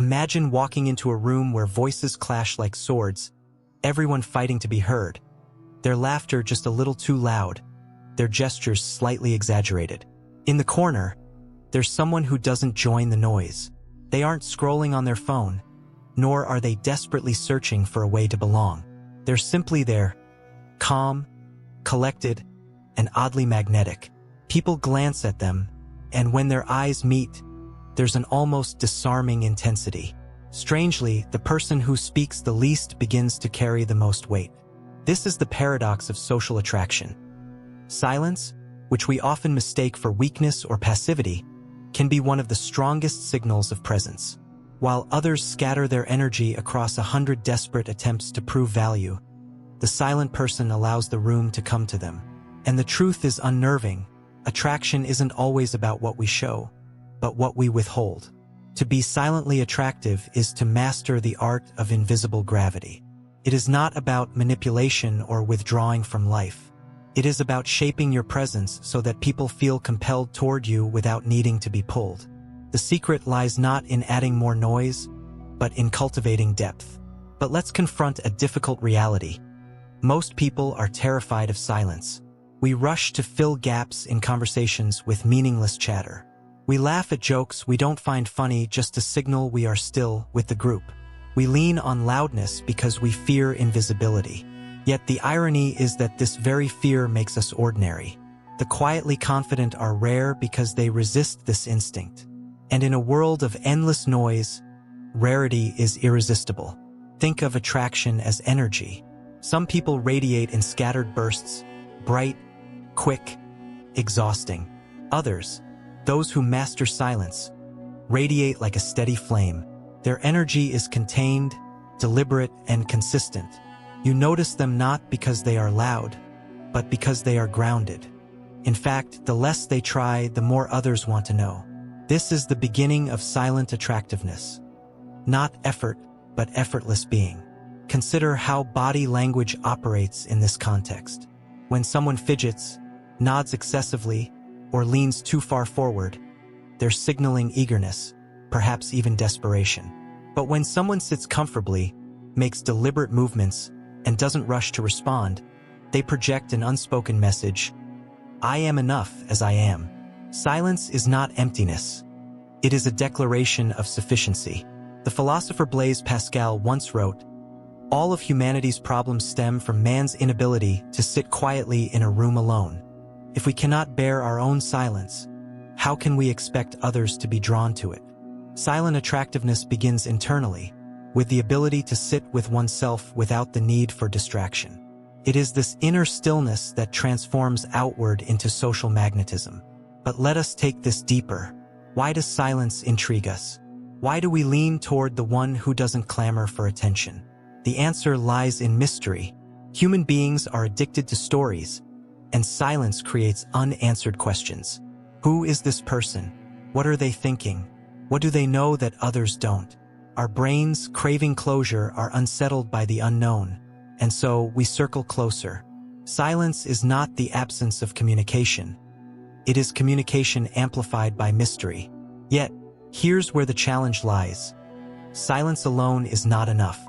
Imagine walking into a room where voices clash like swords, everyone fighting to be heard. Their laughter just a little too loud, their gestures slightly exaggerated. In the corner, there's someone who doesn't join the noise. They aren't scrolling on their phone, nor are they desperately searching for a way to belong. They're simply there, calm, collected, and oddly magnetic. People glance at them, and when their eyes meet, there's an almost disarming intensity. Strangely, the person who speaks the least begins to carry the most weight. This is the paradox of social attraction. Silence, which we often mistake for weakness or passivity, can be one of the strongest signals of presence. While others scatter their energy across 100 desperate attempts to prove value, the silent person allows the room to come to them. And the truth is unnerving. Attraction isn't always about what we show, but what we withhold. To be silently attractive is to master the art of invisible gravity. It is not about manipulation or withdrawing from life. It is about shaping your presence so that people feel compelled toward you without needing to be pulled. The secret lies not in adding more noise, but in cultivating depth. But let's confront a difficult reality. Most people are terrified of silence. We rush to fill gaps in conversations with meaningless chatter. We laugh at jokes we don't find funny just to signal we are still with the group. We lean on loudness because we fear invisibility. Yet the irony is that this very fear makes us ordinary. The quietly confident are rare because they resist this instinct. And in a world of endless noise, rarity is irresistible. Think of attraction as energy. Some people radiate in scattered bursts, bright, quick, exhausting. Others, those who master silence, radiate like a steady flame. Their energy is contained, deliberate, and consistent. You notice them not because they are loud, but because they are grounded. In fact, the less they try, the more others want to know. This is the beginning of silent attractiveness. Not effort, but effortless being. Consider how body language operates in this context. When someone fidgets, nods excessively, or leans too far forward, they're signaling eagerness, perhaps even desperation. But when someone sits comfortably, makes deliberate movements, and doesn't rush to respond, they project an unspoken message: I am enough as I am. Silence is not emptiness. It is a declaration of sufficiency. The philosopher Blaise Pascal once wrote, "All of humanity's problems stem from man's inability to sit quietly in a room alone. If we cannot bear our own silence, how can we expect others to be drawn to it?" Silent attractiveness begins internally, with the ability to sit with oneself without the need for distraction. It is this inner stillness that transforms outward into social magnetism. But let us take this deeper. Why does silence intrigue us? Why do we lean toward the one who doesn't clamor for attention? The answer lies in mystery. Human beings are addicted to stories, and silence creates unanswered questions. Who is this person? What are they thinking? What do they know that others don't? Our brains, craving closure, are unsettled by the unknown, and so we circle closer. Silence is not the absence of communication. It is communication amplified by mystery. Yet, here's where the challenge lies. Silence alone is not enough.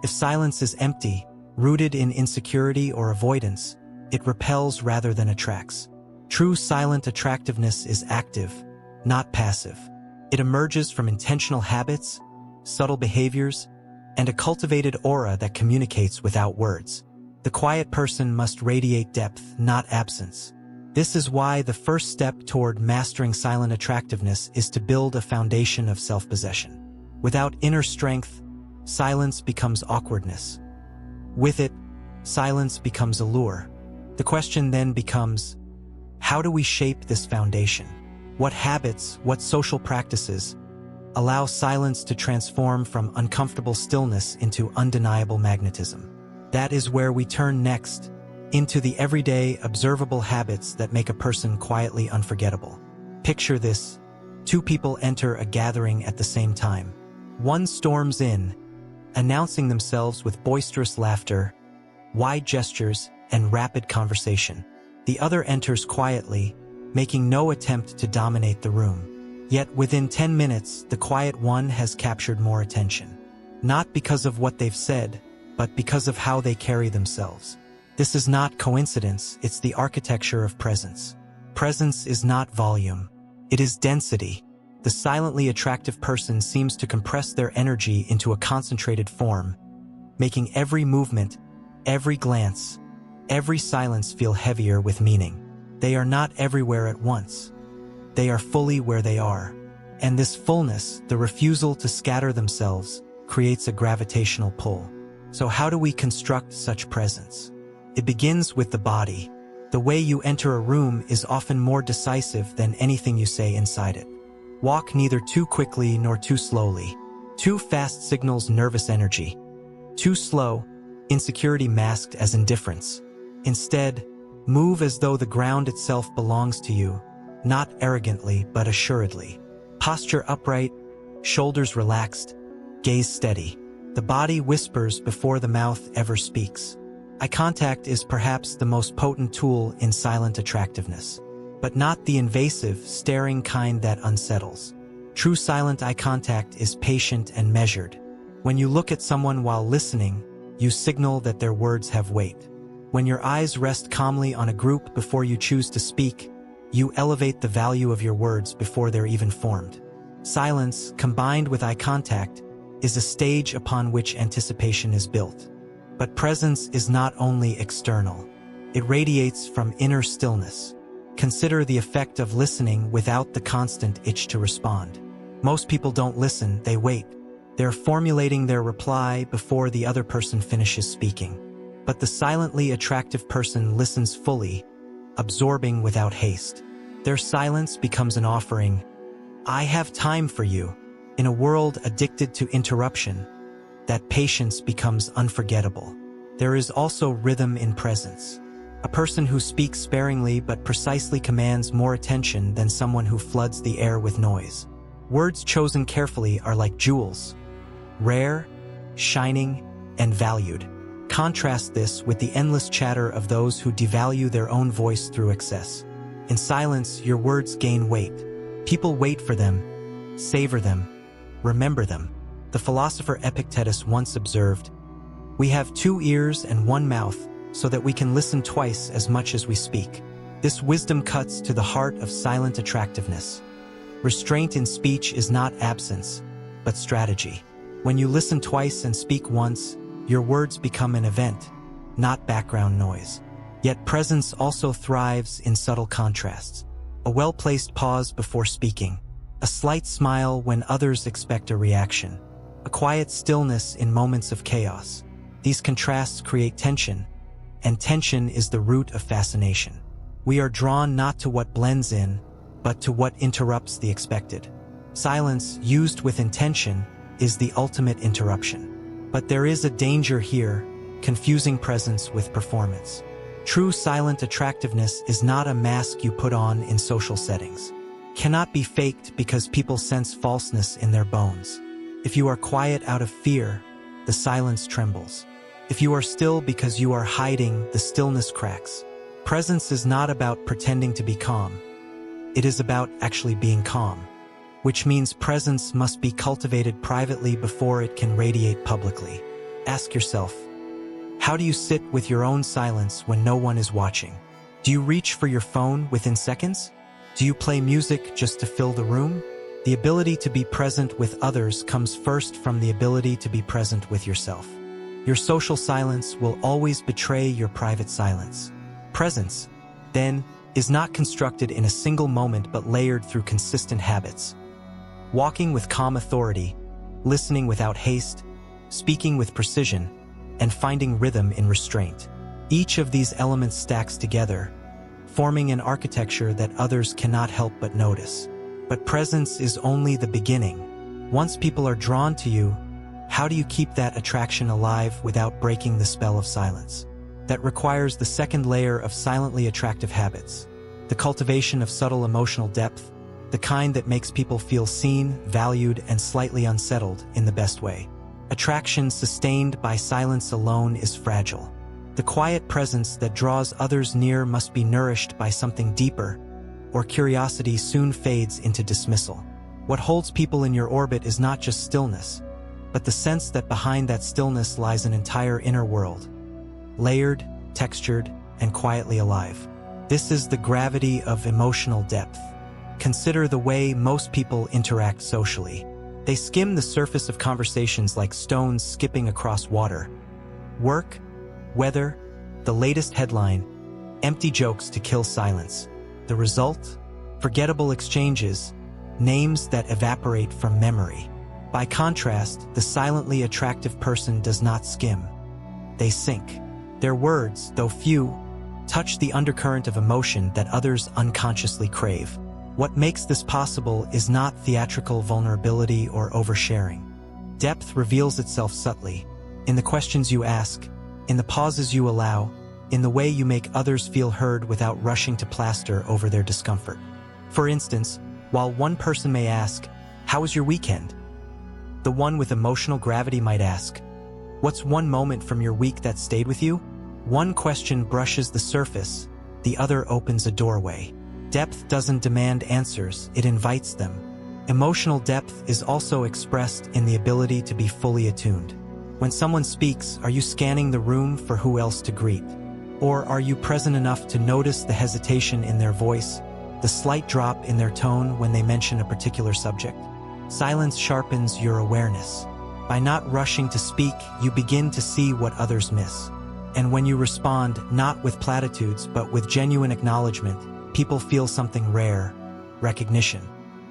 If silence is empty, rooted in insecurity or avoidance, it repels rather than attracts. True silent attractiveness is active, not passive. It emerges from intentional habits, subtle behaviors, and a cultivated aura that communicates without words. The quiet person must radiate depth, not absence. This is why the first step toward mastering silent attractiveness is to build a foundation of self-possession. Without inner strength, silence becomes awkwardness. With it, silence becomes allure. The question then becomes, how do we shape this foundation? What habits, what social practices allow silence to transform from uncomfortable stillness into undeniable magnetism? That is where we turn next, into the everyday, observable habits that make a person quietly unforgettable. Picture this: two people enter a gathering at the same time. One storms in, announcing themselves with boisterous laughter, wide gestures, and rapid conversation. The other enters quietly, making no attempt to dominate the room. Yet within 10 minutes, the quiet one has captured more attention. Not because of what they've said, but because of how they carry themselves. This is not coincidence, it's the architecture of presence. Presence is not volume. It is density. The silently attractive person seems to compress their energy into a concentrated form, making every movement, every glance, every silence feel heavier with meaning. They are not everywhere at once. They are fully where they are. And this fullness, the refusal to scatter themselves, creates a gravitational pull. So how do we construct such presence? It begins with the body. The way you enter a room is often more decisive than anything you say inside it. Walk neither too quickly nor too slowly. Too fast signals nervous energy. Too slow, insecurity masked as indifference. Instead, move as though the ground itself belongs to you, not arrogantly but assuredly. Posture upright, shoulders relaxed, gaze steady. The body whispers before the mouth ever speaks. Eye contact is perhaps the most potent tool in silent attractiveness, but not the invasive, staring kind that unsettles. True silent eye contact is patient and measured. When you look at someone while listening, you signal that their words have weight. When your eyes rest calmly on a group before you choose to speak, you elevate the value of your words before they're even formed. Silence, combined with eye contact, is a stage upon which anticipation is built. But presence is not only external. It radiates from inner stillness. Consider the effect of listening without the constant itch to respond. Most people don't listen, they wait. They're formulating their reply before the other person finishes speaking. But the silently attractive person listens fully, absorbing without haste. Their silence becomes an offering. I have time for you. In a world addicted to interruption, that patience becomes unforgettable. There is also rhythm in presence. A person who speaks sparingly but precisely commands more attention than someone who floods the air with noise. Words chosen carefully are like jewels, rare, shining, and valued. Contrast this with the endless chatter of those who devalue their own voice through excess. In silence, your words gain weight. People wait for them, savor them, remember them. The philosopher Epictetus once observed, "We have 2 ears and 1 mouth, so that we can listen twice as much as we speak." This wisdom cuts to the heart of silent attractiveness. Restraint in speech is not absence, but strategy. When you listen twice and speak once, your words become an event, not background noise. Yet presence also thrives in subtle contrasts. A well-placed pause before speaking, a slight smile when others expect a reaction, a quiet stillness in moments of chaos. These contrasts create tension, and tension is the root of fascination. We are drawn not to what blends in, but to what interrupts the expected. Silence, used with intention, is the ultimate interruption. But there is a danger here, confusing presence with performance. True silent attractiveness is not a mask you put on in social settings. Cannot be faked because people sense falseness in their bones. If you are quiet out of fear, the silence trembles. If you are still because you are hiding, the stillness cracks. Presence is not about pretending to be calm. It is about actually being calm, which means presence must be cultivated privately before it can radiate publicly. Ask yourself, how do you sit with your own silence when no one is watching? Do you reach for your phone within seconds? Do you play music just to fill the room? The ability to be present with others comes first from the ability to be present with yourself. Your social silence will always betray your private silence. Presence, then, is not constructed in a single moment but layered through consistent habits. Walking with calm authority, listening without haste, speaking with precision, and finding rhythm in restraint. Each of these elements stacks together, forming an architecture that others cannot help but notice. But presence is only the beginning. Once people are drawn to you, how do you keep that attraction alive without breaking the spell of silence? That requires the second layer of silently attractive habits, the cultivation of subtle emotional depth, the kind that makes people feel seen, valued, and slightly unsettled in the best way. Attraction sustained by silence alone is fragile. The quiet presence that draws others near must be nourished by something deeper, or curiosity soon fades into dismissal. What holds people in your orbit is not just stillness, but the sense that behind that stillness lies an entire inner world, layered, textured, and quietly alive. This is the gravity of emotional depth. Consider the way most people interact socially. They skim the surface of conversations like stones skipping across water. Work, weather, the latest headline, empty jokes to kill silence. The result? Forgettable exchanges, names that evaporate from memory. By contrast, the silently attractive person does not skim. They sink. Their words, though few, touch the undercurrent of emotion that others unconsciously crave. What makes this possible is not theatrical vulnerability or oversharing. Depth reveals itself subtly, in the questions you ask, in the pauses you allow, in the way you make others feel heard without rushing to plaster over their discomfort. For instance, while one person may ask, "How was your weekend?" the one with emotional gravity might ask, "What's one moment from your week that stayed with you?" One question brushes the surface, the other opens a doorway. Depth doesn't demand answers, it invites them. Emotional depth is also expressed in the ability to be fully attuned. When someone speaks, are you scanning the room for who else to greet? Or are you present enough to notice the hesitation in their voice, the slight drop in their tone when they mention a particular subject? Silence sharpens your awareness. By not rushing to speak, you begin to see what others miss. And when you respond, not with platitudes but with genuine acknowledgement, people feel something rare, recognition.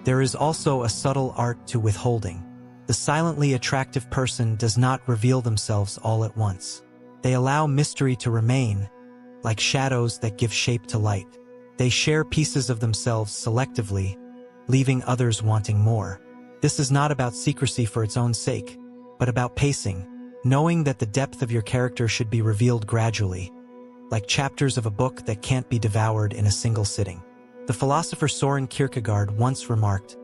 There is also a subtle art to withholding. The silently attractive person does not reveal themselves all at once. They allow mystery to remain, like shadows that give shape to light. They share pieces of themselves selectively, leaving others wanting more. This is not about secrecy for its own sake, but about pacing, knowing that the depth of your character should be revealed gradually, like chapters of a book that can't be devoured in a single sitting. The philosopher Soren Kierkegaard once remarked,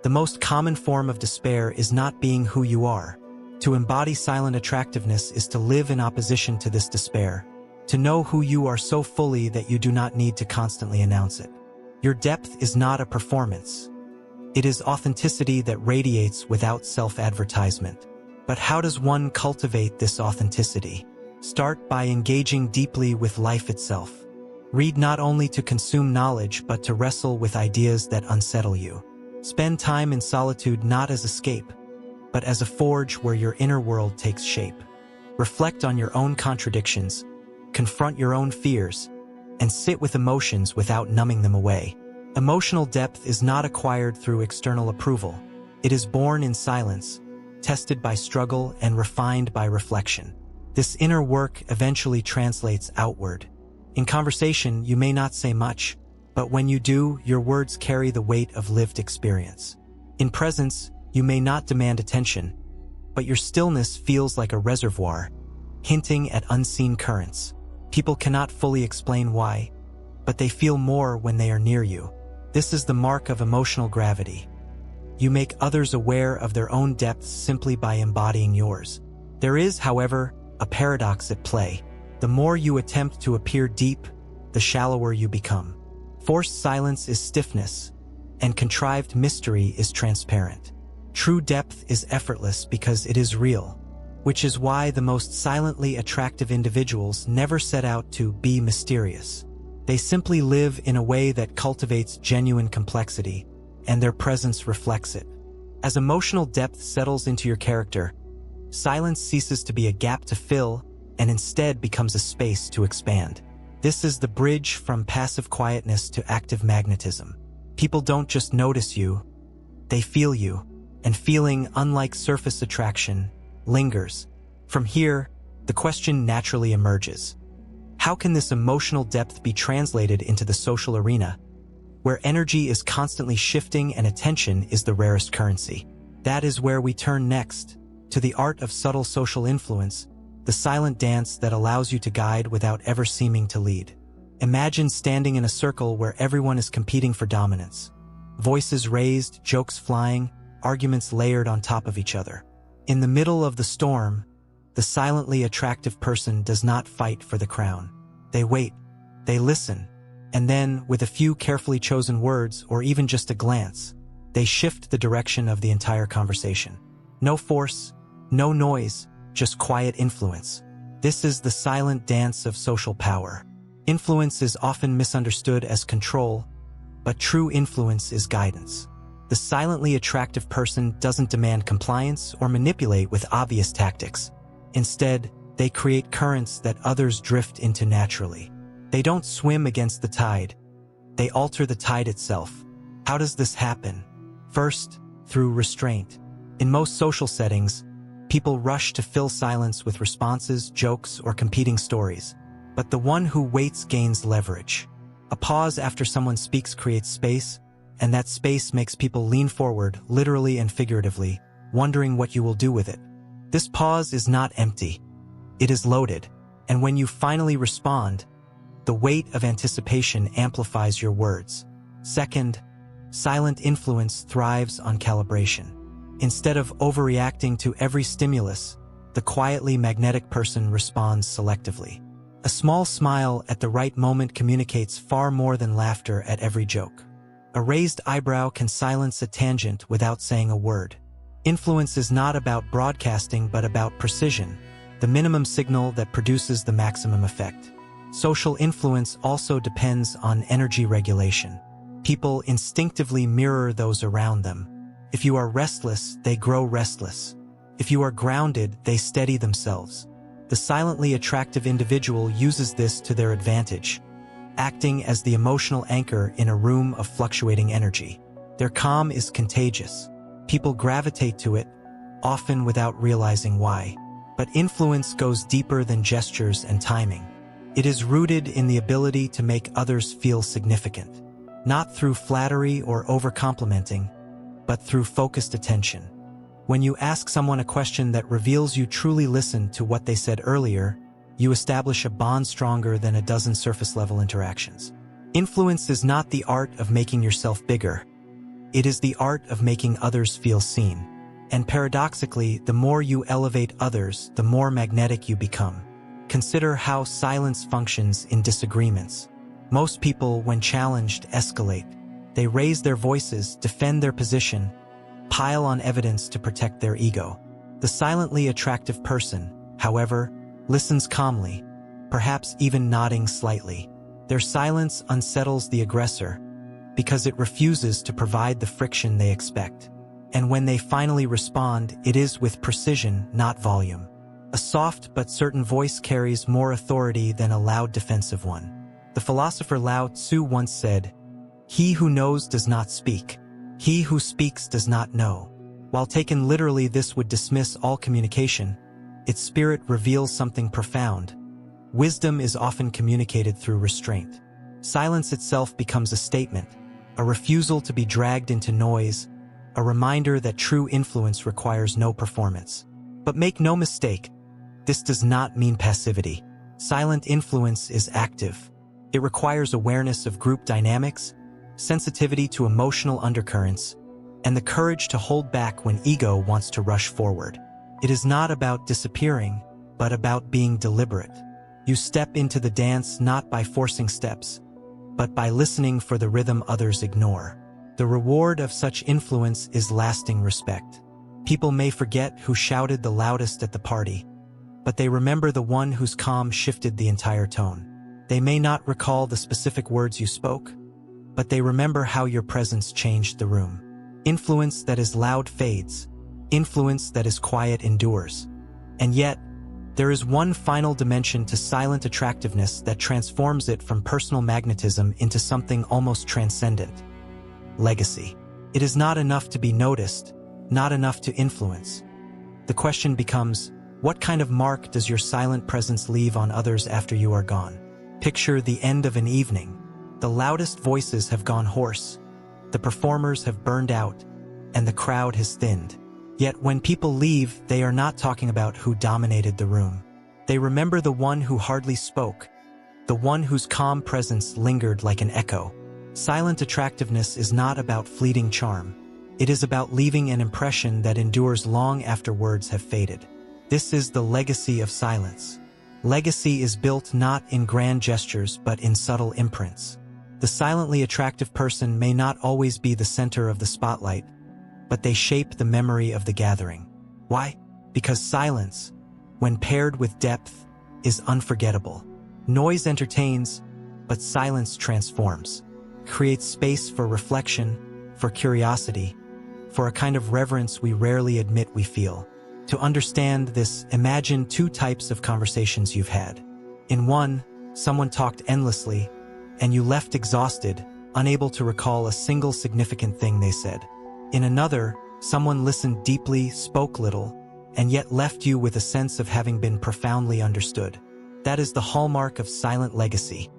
"The most common form of despair is not being who you are. To embody silent attractiveness is to live in opposition to this despair, to know who you are so fully that you do not need to constantly announce it." Your depth is not a performance. It is authenticity that radiates without self-advertisement. But how does one cultivate this authenticity? Start by engaging deeply with life itself. Read not only to consume knowledge but to wrestle with ideas that unsettle you. Spend time in solitude not as escape, but as a forge where your inner world takes shape. Reflect on your own contradictions, confront your own fears, and sit with emotions without numbing them away. Emotional depth is not acquired through external approval. It is born in silence, tested by struggle and refined by reflection. This inner work eventually translates outward. In conversation, you may not say much, but when you do, your words carry the weight of lived experience. In presence, you may not demand attention, but your stillness feels like a reservoir, hinting at unseen currents. People cannot fully explain why, but they feel more when they are near you. This is the mark of emotional gravity. You make others aware of their own depths simply by embodying yours. There is, however, a paradox at play. The more you attempt to appear deep, the shallower you become. Forced silence is stiffness, and contrived mystery is transparent. True depth is effortless because it is real, which is why the most silently attractive individuals never set out to be mysterious. They simply live in a way that cultivates genuine complexity, and their presence reflects it. As emotional depth settles into your character, silence ceases to be a gap to fill and instead becomes a space to expand. This is the bridge from passive quietness to active magnetism. People don't just notice you, they feel you, and feeling, unlike surface attraction, lingers. From here, the question naturally emerges. How can this emotional depth be translated into the social arena, where energy is constantly shifting and attention is the rarest currency? That is where we turn next, to the art of subtle social influence, the silent dance that allows you to guide without ever seeming to lead. Imagine standing in a circle where everyone is competing for dominance. Voices raised, jokes flying, arguments layered on top of each other. In the middle of the storm, the silently attractive person does not fight for the crown. They wait, they listen, and then, with a few carefully chosen words or even just a glance, They shift the direction of the entire conversation. No force, no noise, just quiet influence. This is the silent dance of social power. Influence is often misunderstood as control, but true influence is guidance. The silently attractive person doesn't demand compliance or manipulate with obvious tactics. Instead, they create currents that others drift into naturally. They don't swim against the tide. They alter the tide itself. How does this happen? First, through restraint. In most social settings, people rush to fill silence with responses, jokes, or competing stories. But the one who waits gains leverage. A pause after someone speaks creates space, and that space makes people lean forward, literally and figuratively, wondering what you will do with it. This pause is not empty. It is loaded, and when you finally respond, the weight of anticipation amplifies your words. Second, silent influence thrives on calibration. Instead of overreacting to every stimulus, the quietly magnetic person responds selectively. A small smile at the right moment communicates far more than laughter at every joke. A raised eyebrow can silence a tangent without saying a word. Influence is not about broadcasting but about precision, the minimum signal that produces the maximum effect. Social influence also depends on energy regulation. People instinctively mirror those around them. If you are restless, they grow restless. If you are grounded, they steady themselves. The silently attractive individual uses this to their advantage, acting as the emotional anchor in a room of fluctuating energy. Their calm is contagious. People gravitate to it, often without realizing why. But influence goes deeper than gestures and timing. It is rooted in the ability to make others feel significant, not through flattery or over-complimenting, but through focused attention. When you ask someone a question that reveals you truly listened to what they said earlier, you establish a bond stronger than a dozen surface-level interactions. Influence is not the art of making yourself bigger. It is the art of making others feel seen. And paradoxically, the more you elevate others, the more magnetic you become. Consider how silence functions in disagreements. Most people, when challenged, escalate. They raise their voices, defend their position, pile on evidence to protect their ego. The silently attractive person, however, listens calmly, perhaps even nodding slightly. Their silence unsettles the aggressor because it refuses to provide the friction they expect. And when they finally respond, it is with precision, not volume. A soft but certain voice carries more authority than a loud defensive one. The philosopher Lao Tzu once said, "He who knows does not speak. He who speaks does not know." While taken literally, this would dismiss all communication. Its spirit reveals something profound. Wisdom is often communicated through restraint. Silence itself becomes a statement, a refusal to be dragged into noise, a reminder that true influence requires no performance. But make no mistake, this does not mean passivity. Silent influence is active. It requires awareness of group dynamics, sensitivity to emotional undercurrents, and the courage to hold back when ego wants to rush forward. It is not about disappearing, but about being deliberate. You step into the dance not by forcing steps, but by listening for the rhythm others ignore. The reward of such influence is lasting respect. People may forget who shouted the loudest at the party, but they remember the one whose calm shifted the entire tone. They may not recall the specific words you spoke, but they remember how your presence changed the room. Influence that is loud fades. Influence that is quiet endures. And yet, there is one final dimension to silent attractiveness that transforms it from personal magnetism into something almost transcendent. Legacy. It is not enough to be noticed, not enough to influence. The question becomes, what kind of mark does your silent presence leave on others after you are gone? Picture the end of an evening. The loudest voices have gone hoarse, the performers have burned out, and the crowd has thinned. Yet when people leave, they are not talking about who dominated the room. They remember the one who hardly spoke, the one whose calm presence lingered like an echo. Silent attractiveness is not about fleeting charm. It is about leaving an impression that endures long after words have faded. This is the legacy of silence. Legacy is built not in grand gestures but in subtle imprints. The silently attractive person may not always be the center of the spotlight, but they shape the memory of the gathering. Why? Because silence, when paired with depth, is unforgettable. Noise entertains, but silence transforms. Creates space for reflection, for curiosity, for a kind of reverence we rarely admit we feel. To understand this, imagine two types of conversations you've had. In one, someone talked endlessly, and you left exhausted, unable to recall a single significant thing they said. In another, someone listened deeply, spoke little, and yet left you with a sense of having been profoundly understood. That is the hallmark of silent legacy.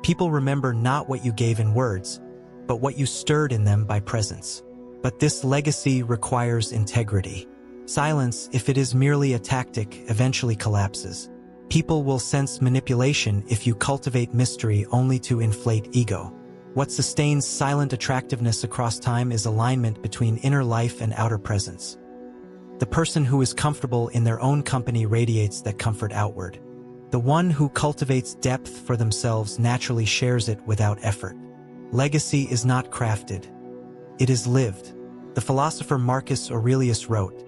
People remember not what you gave in words, but what you stirred in them by presence. But this legacy requires integrity. Silence, if it is merely a tactic, eventually collapses. People will sense manipulation if you cultivate mystery only to inflate ego. What sustains silent attractiveness across time is alignment between inner life and outer presence. The person who is comfortable in their own company radiates that comfort outward. The one who cultivates depth for themselves naturally shares it without effort. Legacy is not crafted. It is lived. The philosopher Marcus Aurelius wrote,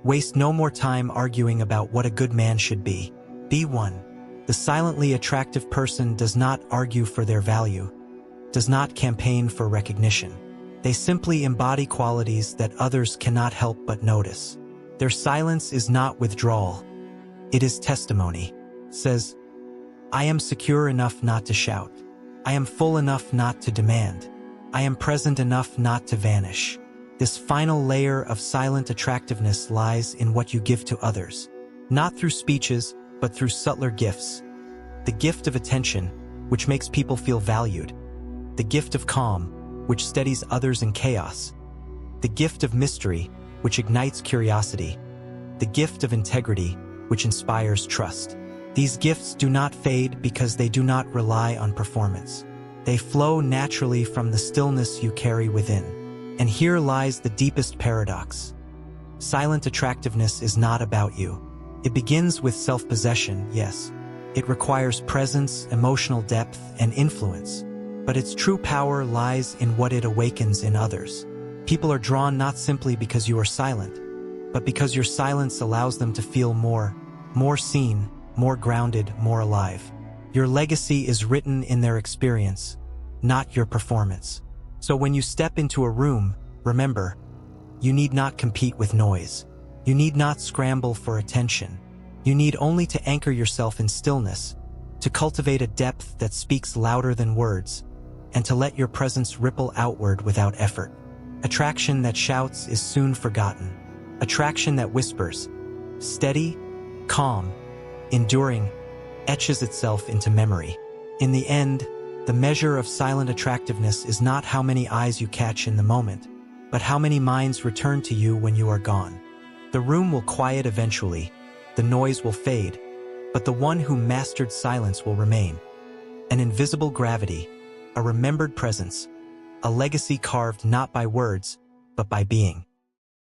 "Waste no more time arguing about what a good man should be. Be one." The silently attractive person does not argue for their value, does not campaign for recognition. They simply embody qualities that others cannot help but notice. Their silence is not withdrawal. It is testimony. Says, "I am secure enough not to shout. I am full enough not to demand. I am present enough not to vanish." This final layer of silent attractiveness lies in what you give to others. Not through speeches, but through subtler gifts. The gift of attention, which makes people feel valued. The gift of calm, which steadies others in chaos. The gift of mystery, which ignites curiosity. The gift of integrity, which inspires trust. These gifts do not fade because they do not rely on performance. They flow naturally from the stillness you carry within. And here lies the deepest paradox. Silent attractiveness is not about you. It begins with self-possession, yes. It requires presence, emotional depth, and influence. But its true power lies in what it awakens in others. People are drawn not simply because you are silent, but because your silence allows them to feel more seen, more grounded, more alive. Your legacy is written in their experience, not your performance. So when you step into a room, remember, you need not compete with noise. You need not scramble for attention. You need only to anchor yourself in stillness, to cultivate a depth that speaks louder than words, and to let your presence ripple outward without effort. Attraction that shouts is soon forgotten. Attraction that whispers, steady, calm, enduring, etches itself into memory. In the end, the measure of silent attractiveness is not how many eyes you catch in the moment, but how many minds return to you when you are gone. The room will quiet eventually, the noise will fade, but the one who mastered silence will remain. An invisible gravity, a remembered presence, a legacy carved not by words, but by being.